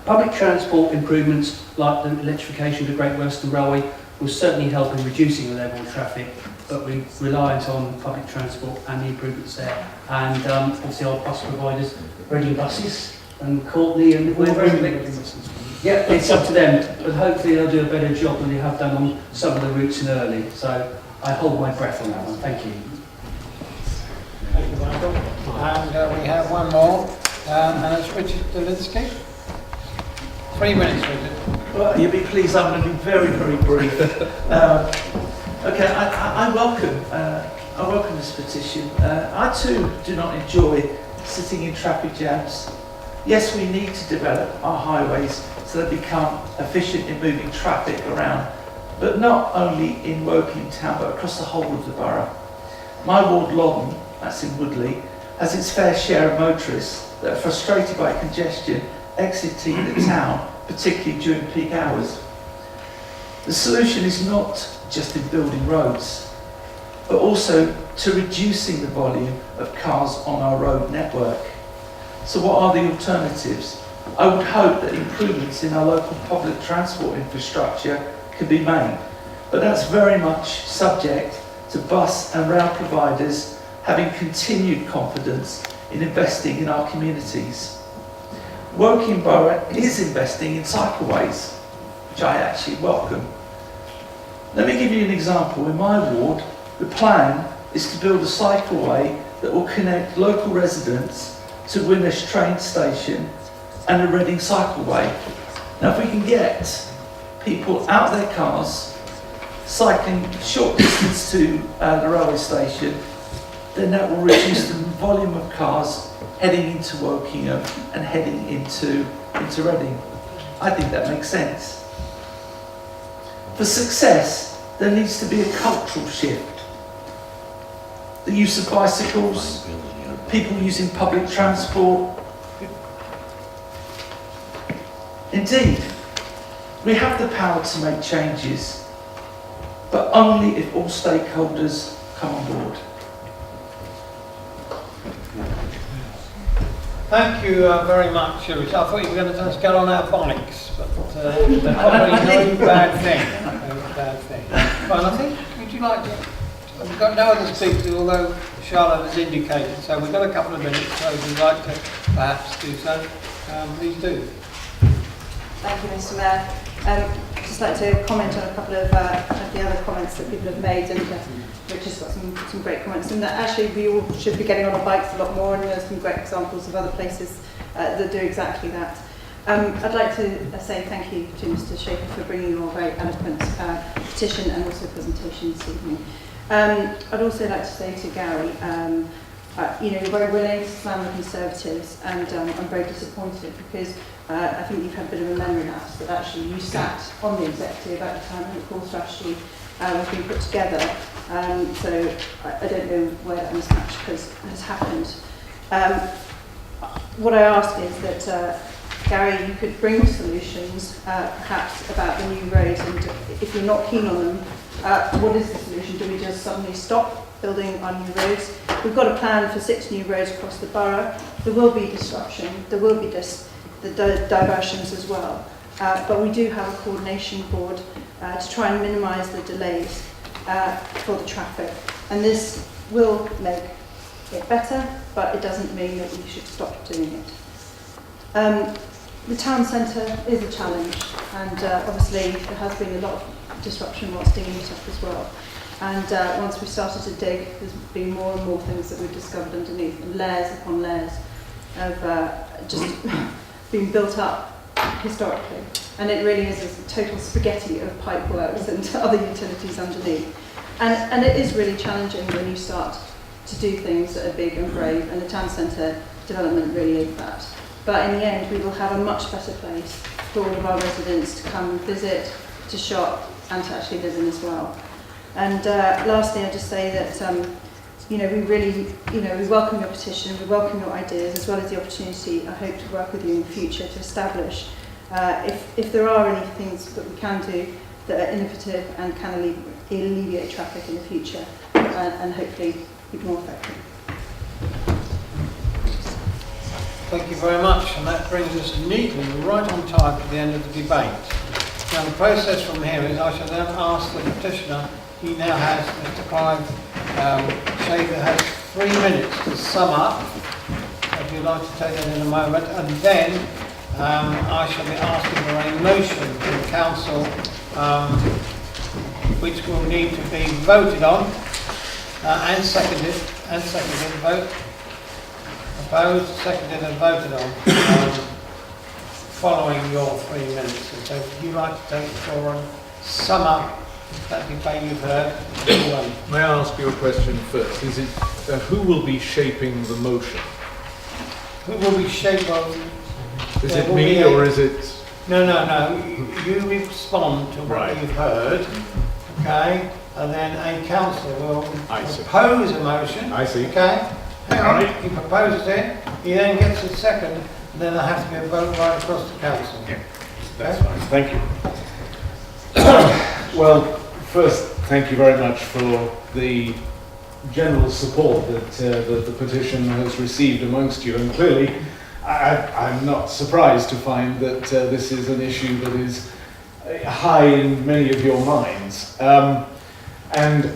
Public transport improvements like the electrification of the Great Western Railway will certainly help in reducing the level of traffic, but we're reliant on public transport and the improvements there. And obviously our bus providers, Reading Buses and Courtney and whoever. Yeah, it's up to them, but hopefully they'll do a better job than they have done on some of the routes in Early. So I hold my breath on that one. Thank you. Thank you, Michael. And we have one more, and it's Richard Delinsky. 3 minutes, Richard. Well, you'll be pleased, I'm going to be very, very brief. Okay, I welcome this petition. I too do not enjoy sitting in traffic jams. Yes, we need to develop our highways so they become efficient in moving traffic around, but not only in Woking town, but across the whole of the borough. My ward, Loddon, that's in Woodley, has its fair share of motorists that are frustrated by congestion exiting the town, particularly during peak hours. The solution is not just in building roads, but also to reducing the volume of cars on our road network. So what are the alternatives? I would hope that improvements in our local public transport infrastructure can be made, but that's very much subject to bus and rail providers having continued confidence in investing in our communities. Woking Borough is investing in cycleways, which I actually welcome. Let me give you an example. In my ward, the plan is to build a cycleway that will connect local residents to Winnersh train station and a Reading cycleway. Now, if we can get people out of their cars, cycling short distance to the railway station, then that will reduce the volume of cars heading into Wokingham and heading into Reading. I think that makes sense. For success, there needs to be a cultural shift. The use of bicycles, people using public transport. Indeed, we have the power to make changes, but only if all stakeholders come on board. Thank you very much, Richard. I thought you were going to just get on our bikes, but probably no bad thing. No bad thing. Well, I think, would you like to... We've got no other speakers, although Charlotte has indicated, so we've got a couple of minutes, so if you'd like to perhaps do so, please do. Thank you, Mr. Mayor. I'd just like to comment on a couple of the other comments that people have made, and Richard's got some great comments, and that actually we all should be getting on our bikes a lot more, and there's some great examples of other places that do exactly that. I'd like to say thank you to Mr. Schaefer for bringing your very eloquent petition and also presentation this evening. I'd also like to say to Gary, you're very willing to slam the Conservatives, and I'm very disappointed because I think you've had a bit of a memory lapse that actually you sat on the executive at the time when the core strategy was being put together. So I don't know where that mismatch has happened. What I ask is that Gary, you could bring solutions, perhaps about the new roads, and if you're not keen on them, what is the solution? Do we just suddenly stop building our new roads? We've got a plan for 6 new roads across the borough. There will be disruption, there will be the diversions as well. But we do have a coordination board to try and minimise the delays for the traffic. And this will make it better, but it doesn't mean that we should stop doing it. The town centre is a challenge, and obviously there has been a lot of disruption whilst digging it up as well. And once we started to dig, there's been more and more things that we've discovered underneath, and layers upon layers of just being built up historically. And it really is a total spaghetti of pipe works and other utilities underneath. And it is really challenging when you start to do things that are big and brave, and the town centre development really is that. But in the end, we will have a much better place for all of our residents to come and visit, to shop, and to actually live in as well. And lastly, I'll just say that we really, we welcome your petition, we welcome your ideas, as well as the opportunity, I hope, to work with you in the future to establish if there are any things that we can do that are innovative and can alleviate traffic in the future, and hopefully be more effective. Thank you very much, and that brings us neatly right on time to the end of the debate. Now the process from here is I shall then ask the petitioner, he now has, Mr. Clive Schaefer has 3 minutes to sum up, if you'd like to take that in a moment, and then I shall be asking for a motion from the council which will need to be voted on and seconded, vote. Opposed, seconded and voted on following your 3 minutes. And so if you'd like to take the floor and sum up that debate you've heard. May I ask you a question first? Is it who will be shaping the motion? Who will be shaping? Is it me or is it? No. You respond to what you've heard, okay? And then a councillor will propose a motion. I see. Okay? Hang on. He proposes it. He then gets a second. And then there has to be a vote right across the council. Yeah, that's fine. Thank you. Well, first, thank you very much for the general support that the petition has received amongst you. And clearly, I'm not surprised to find that this is an issue that is high in many of your minds. And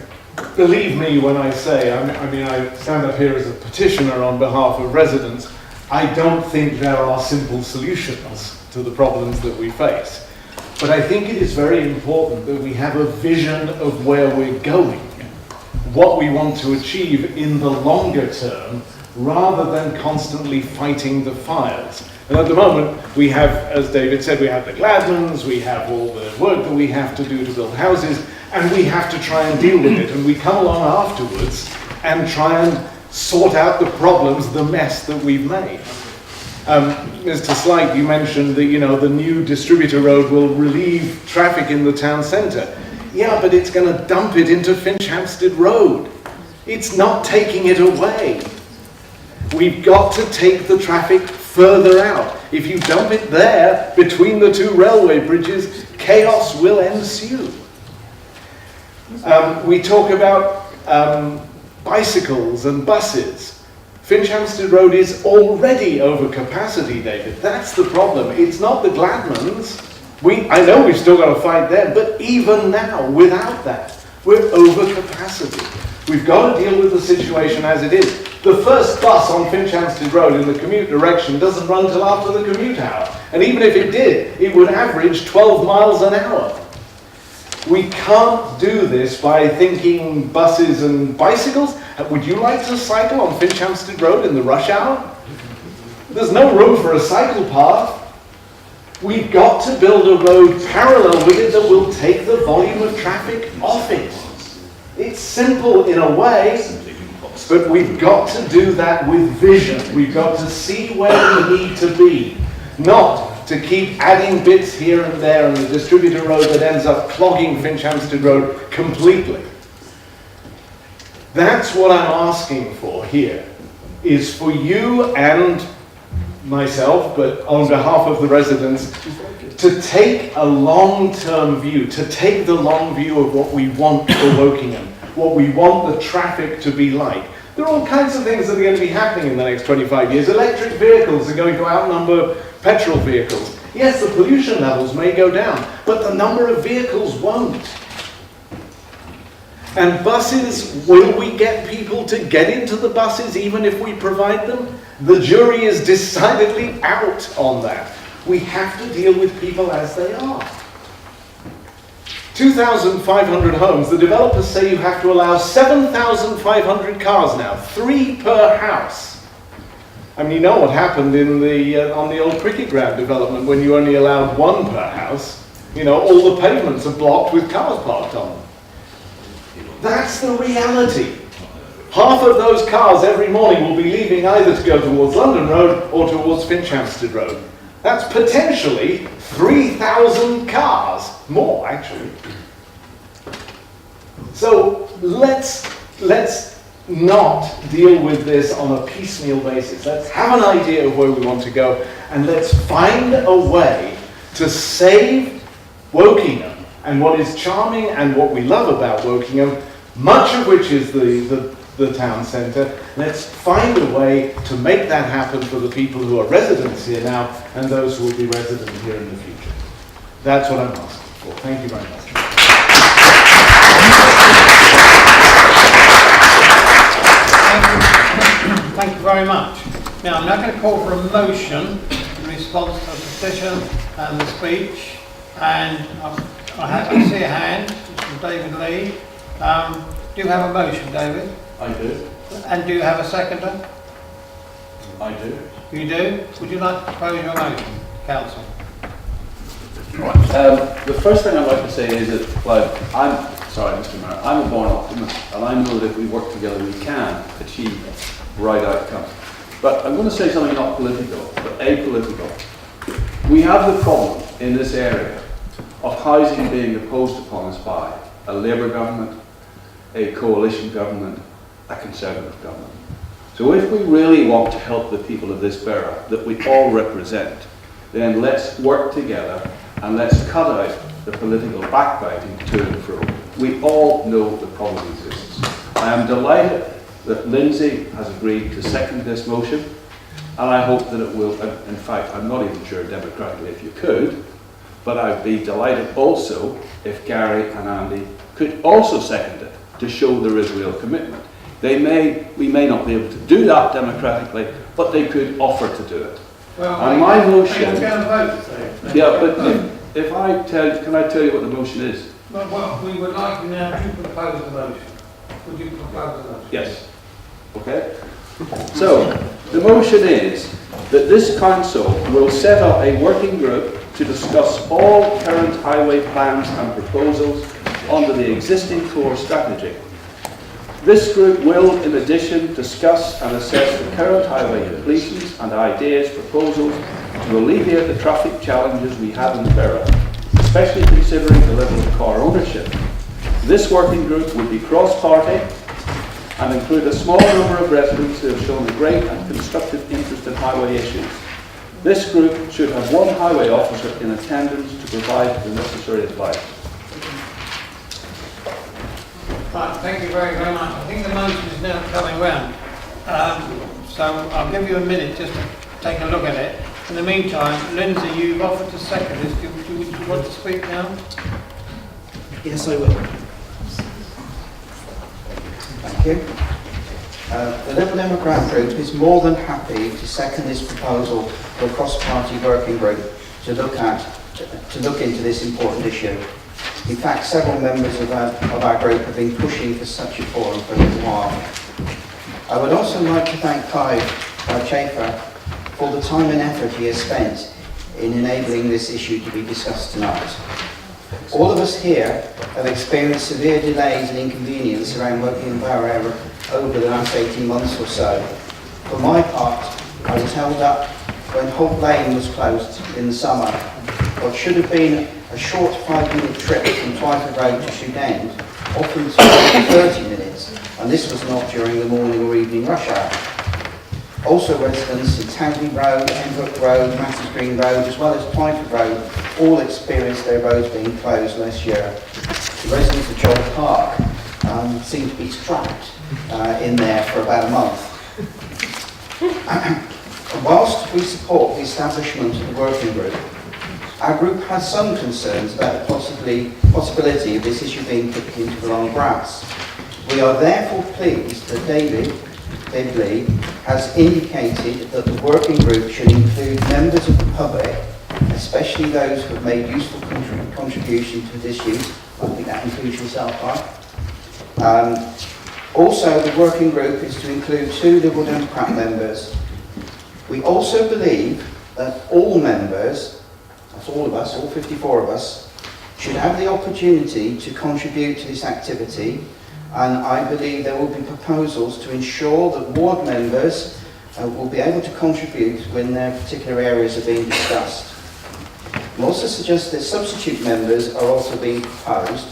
believe me when I say, I stand up here as a petitioner on behalf of residents. I don't think there are simple solutions to the problems that we face. But I think it is very important that we have a vision of where we're going, what we want to achieve in the longer term, rather than constantly fighting the fires. And at the moment, we have, as David said, we have the Gladmans, we have all the work that we have to do to build houses, and we have to try and deal with it. And we come along afterwards and try and sort out the problems, the mess that we've made. Mr. Slight, you mentioned that, the new distributor road will relieve traffic in the town centre. Yeah, but it's going to dump it into Finchampstead Road. It's not taking it away. We've got to take the traffic further out. If you dump it there, between the 2 railway bridges, chaos will ensue. We talk about bicycles and buses. Finchampstead Road is already over capacity, David. That's the problem. It's not the Gladmans. I know we've still got to fight them, but even now, without that, we're over capacity. We've got to deal with the situation as it is. The first bus on Finchampstead Road in the commute direction doesn't run till after the commute hour. And even if it did, it would average 12 miles an hour. We can't do this by thinking buses and bicycles. Would you like to cycle on Finchampstead Road in the rush hour? There's no room for a cycle path. We've got to build a road parallel with it that will take the volume of traffic off it. It's simple in a way, but we've got to do that with vision. We've got to see where we need to be, not to keep adding bits here and there on the distributor road that ends up clogging Finchampstead Road completely. That's what I'm asking for here, is for you and myself, but on behalf of the residents, to take a long-term view, to take the long view of what we want for Wokingham, what we want the traffic to be like. There are all kinds of things that are going to be happening in the next 25 years. Electric vehicles are going to outnumber petrol vehicles. Yes, the pollution levels may go down, but the number of vehicles won't. And buses, will we get people to get into the buses even if we provide them? The jury is decidedly out on that. We have to deal with people as they are. 2,500 homes. The developers say you have to allow 7,500 cars now, 3 per house. I mean, you know what happened in the on the old cricket ground development when you only allowed 1 per house. You know, all the pavements are blocked with cars parked on them. That's the reality. Half of those cars every morning will be leaving either to go towards London Road or towards Finchampstead Road. That's potentially 3,000 cars, more actually. So let's not deal with this on a piecemeal basis. Let's have an idea of where we want to go, and let's find a way to save Wokingham and what is charming and what we love about Wokingham, much of which is the town centre. Let's find a way to make that happen for the people who are residents here now and those who will be resident here in the future. That's what I'm asking for. Thank you very much. Thank you very much. Now, I'm now going to call for a motion in response to the petition and the speech. And I see a hand from David Lee. Do you have a motion, David? I do. And do you have a seconder? I do. You do? Would you like to propose your motion, Council? The first thing I'd like to say is that, well, Mr. Mayor, I'm a born optimist, and I know that if we work together we can achieve right outcomes. But I'm going to say something not political, but apolitical. We have the problem in this area of housing being imposed upon us by a Labour government, a coalition government, a Conservative government. So if we really want to help the people of this borough that we all represent, then let's work together and let's cut out the political backbiting to and fro. We all know the problem exists. I am delighted that Lindsay has agreed to second this motion, and I hope that it will, in fact, I'm not even sure democratically if you could, but I'd be delighted also if Gary and Andy could also second it to show there is real commitment. We may not be able to do that democratically, but they could offer to do it. Well, and my motion... Are you going to vote? Yeah, but if I can I tell you what the motion is? Well, we would like you now to propose the motion. Would you propose the motion? Yes. Okay. So, the motion is that this council will set up a working group to discuss all current highway plans and proposals under the existing core strategy. This group will, in addition, discuss and assess the current highway completions and ideas, proposals to alleviate the traffic challenges we have in the borough, especially considering the level of car ownership. This working group will be cross-party and include a small number of residents who have shown a great and constructive interest in highway issues. This group should have one highway officer in attendance to provide the necessary advice. Right, thank you very, very much. I think the motion is now coming round. So I'll give you a minute just to take a look at it. In the meantime, Lindsay, you've offered to second this. Do you want to speak now? Yes, I will. Thank you. The Liberal Democrat Group is more than happy to second this proposal for a cross-party working group to look into this important issue. In fact, several members of our group have been pushing for such a forum for a little while. I would also like to thank Clive Chafer for the time and effort he has spent in enabling this issue to be discussed tonight. All of us here have experienced severe delays and inconvenience around Wokingham Borough over the last 18 months or so. For my part, I was held up when Holt Lane was closed in the summer. What should have been a short 5-minute trip from Twyford Road to Shoot End often took 30 minutes, and this was not during the morning or evening rush hour. Also residents in Townley Road, Enbrook Road, Matters Green Road, as well as Twyford Road, all experienced their roads being closed last year. The residents of Joel Park seem to be trapped in there for about a month. Whilst we support the establishment of the working group, our group has some concerns about the possibility of this issue being put into the long grass. We are therefore pleased that David Lee has indicated that the working group should include members of the public, especially those who have made useful contribution to this issue. I think that includes yourself, right? Also, the working group is to include 2 Liberal Democrat members. We also believe that all members, that's all of us, all 54 of us, should have the opportunity to contribute to this activity, and I believe there will be proposals to ensure that ward members will be able to contribute when their particular areas are being discussed. We also suggest that substitute members are also being proposed,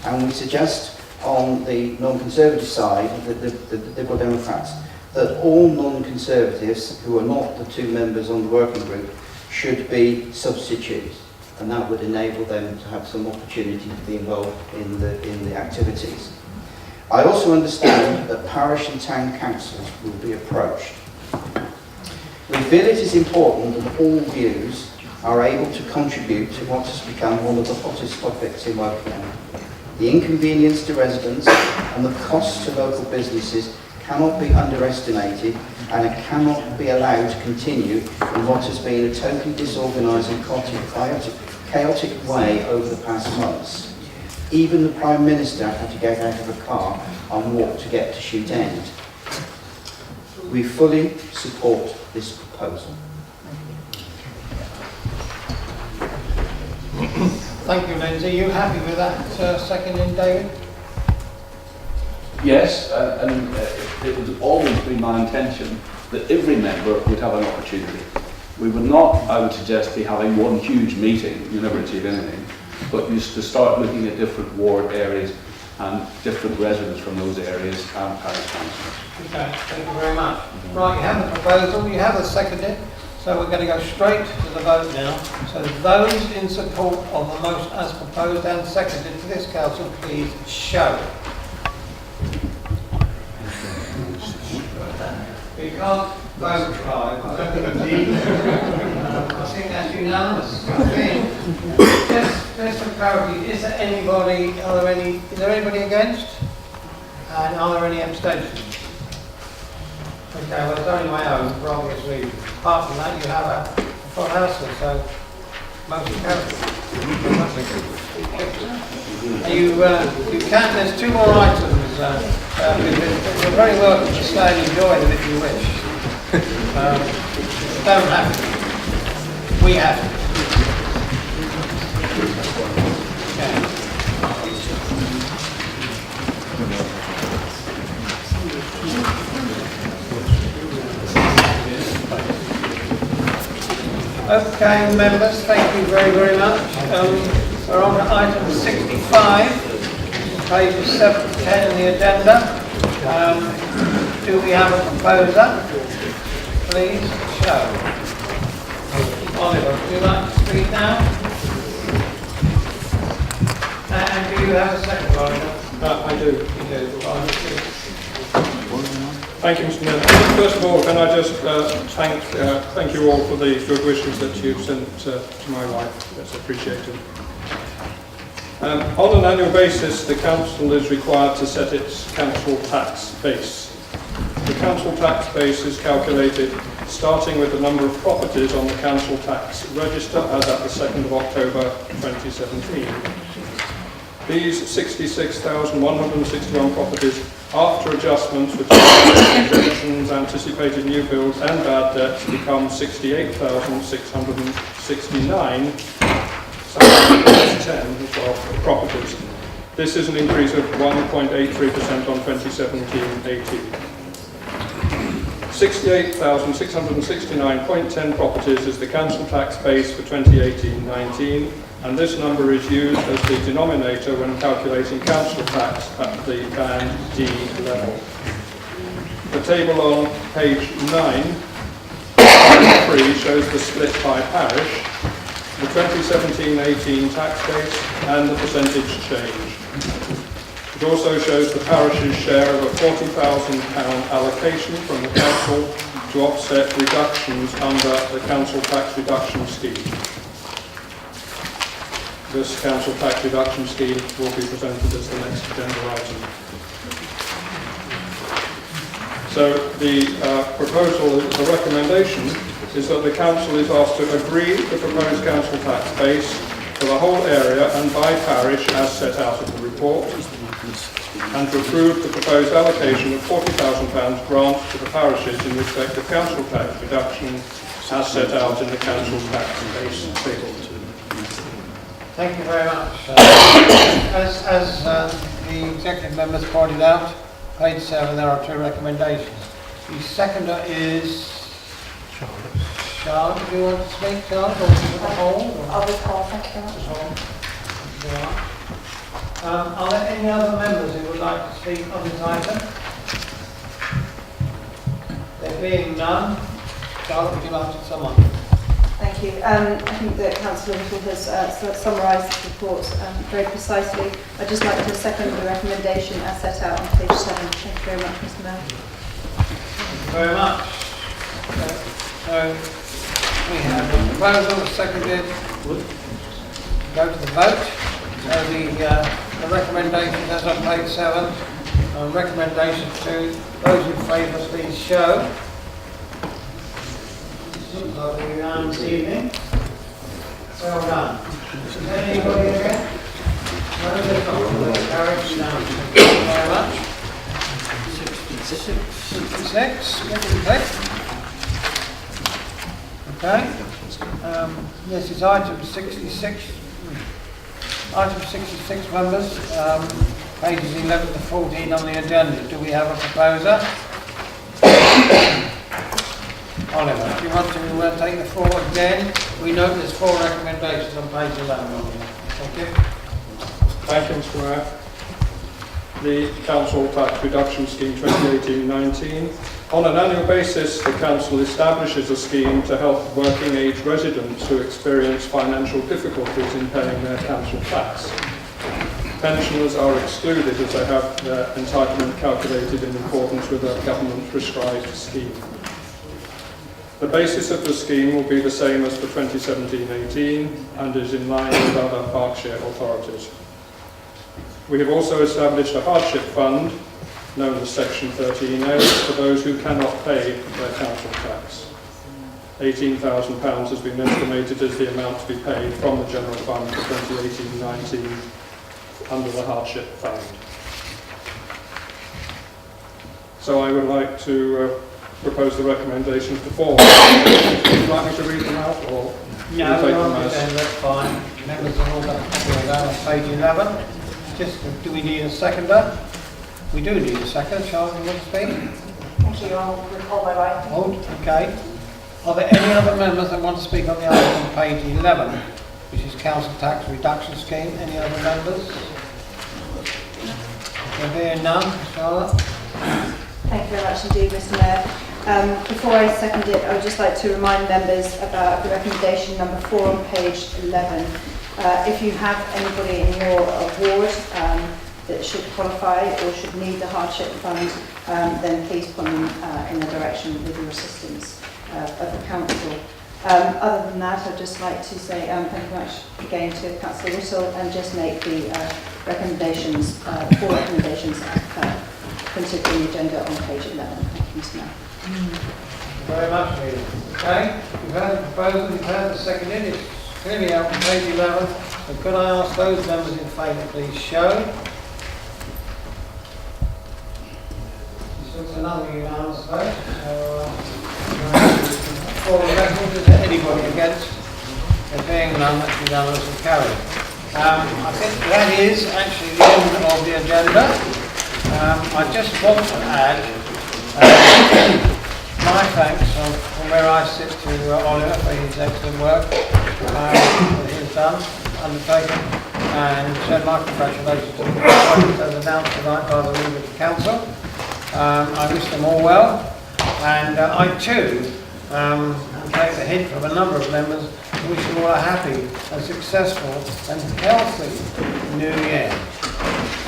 and we suggest on the non-Conservative side, the Liberal Democrats, that all non-Conservatives who are not the 2 members on the working group should be substitutes, and that would enable them to have some opportunity to be involved in the activities. I also understand that parish and town councils will be approached. We feel it is important that all views are able to contribute to what has become one of the hottest topics in Woking. The inconvenience to residents and the cost to local businesses cannot be underestimated, and it cannot be allowed to continue in what has been a totally disorganised and chaotic way over the past months. Even the Prime Minister had to get out of a car and walk to get to Shoot End. We fully support this proposal. Thank you, Lindsay. You happy with that seconding, David? Yes, and it would always be my intention that every member would have an opportunity. We would not, I would suggest, be having one huge meeting, you never achieve anything, but just to start looking at different ward areas and different residents from those areas and parish councillors. Okay, thank you very much. Right, you have the proposal, you have the seconded, so we're going to go straight to the vote now. So those in support of the motion as proposed and seconded to this council, please show. We can't vote live. I think that's unanimous. Just for clarity, is there anybody against? And are there any abstentions? Okay, well it's only my own for obvious reasons. Apart from that, you have a full house, so motion carried. You can. There's 2 more items. You're very welcome to stay and enjoy them if you wish. Don't have to. We have to. Okay, members, thank you very, very much. We're on to item 65, pages 7 to 10 in the agenda. Do we have a proposer? Please show. Oliver, would you like to speak now? And do you have a second, Oliver? I do. You do. Thank you, Mr. Mayor. First of all, can I just thank you all for the good wishes that you've sent to my wife. That's appreciated. On an annual basis, the council is required to set its council tax base. The council tax base is calculated starting with the number of properties on the council tax register as at the 2nd of October 2017. These 66,161 properties, after adjustments which are projections, anticipated new builds and bad debts, become 68,669, 10 properties. This is an increase of 1.83% on 2017-18. 68,669.10 properties is the council tax base for 2018-19, and this number is used as the denominator when calculating council tax at the Band D level. The table on page 9, 3 shows the split by parish, the 2017-18 tax base and the percentage change. It also shows the parish's share of a £40,000 allocation from the council to offset reductions under the council tax reduction scheme. This council tax reduction scheme will be presented as the next agenda item. So the proposal, the recommendation is that the council is asked to agree the proposed council tax base for the whole area and by parish as set out in the report, and to approve the proposed allocation of £40,000 grant to the parishes in respect of council tax reduction as set out in the council tax base table. Thank you very much. As the executive members pointed out, page 7 there are 2 recommendations. The seconder is Charlotte. Do you want to speak, Charlotte, or to the whole? I'll recall, thank you very much. Are there any other members who would like to speak on this item? There being none, Charlotte, would you like to sum up? Thank you. I think that Councillor Little has summarised the report very precisely. I'd just like to second the recommendation as set out on page 7. Thank you very much, Mr Mayor. Thank you very much. So we have the proposal seconded. Go to the vote. So the recommendation is on page 7. Recommendation 2. Those in favour, please show. Looks like this evening. Well done. Is there anybody again? No, there's not. Carried unanimously. Thank you very much. 66. Okay. Yes, it's item 66. Item 66, members. Pages 11 to 14 on the agenda. Do we have a proposer? Oliver, if you want to take the floor again, we note there's 4 recommendations on page 11. Thank you. Thank you, Mr Mayor. The Council Tax Reduction Scheme 2018-19. On an annual basis, the Council establishes a scheme to help working age residents who experience financial difficulties in paying their council tax. Pensioners are excluded as they have their entitlement calculated in accordance with a government prescribed scheme. The basis of the scheme will be the same as for 2017-18 and is in line with other Berkshire authorities. We have also established a hardship fund, known as Section 13A, for those who cannot pay their council tax. £18,000 has been estimated as the amount to be paid from the General Fund for 2018-19 under the hardship fund. So I would like to propose the recommendations to form. Would you like me to read them out, or no, take them as? That's fine. Members are all got a copy of that on page 11. Just, do we need a seconder? We do need a seconder. Charlotte, you want to speak? Thank you, I'll recall my right. Oh, okay. Are there any other members that want to speak on the item on page 11, which is Council Tax Reduction Scheme? Any other members? There being none, Charlotte? Thank you very much indeed, Mr Mayor. Before I second it, I would just like to remind members about the recommendation number 4 on page 11. If you have anybody in your ward that should qualify or should need the hardship fund, then please point them in the direction with your assistance of the council. Other than that, I'd just like to say thank you very much again to Councillor Russell and just make the recommendations, 4 recommendations printed in the agenda on page 11. Thank you, Mr Mayor. Very much, Lee. Okay, we've heard the proposal, we've heard the seconded. It's clearly out on page 11. So could I ask those members in favour, please show? This looks another unanimous vote. So, for the record, is there anybody against? There being none, that's unanimously carried. I think that is actually the end of the agenda. I just want to add my thanks from where I sit to Oliver for his excellent work that he has done, undertaken, and send my congratulations to the appointment as announced tonight by the Leader of the Council. I wish them all well, and I too take the hint from a number of members to wish you all a happy and successful and healthy New Year.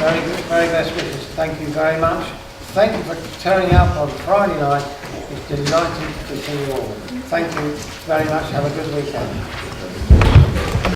Very good, very best wishes. Thank you very much. Thank you for turning up on Friday night. It's delighted to see you all. Thank you very much. Have a good weekend.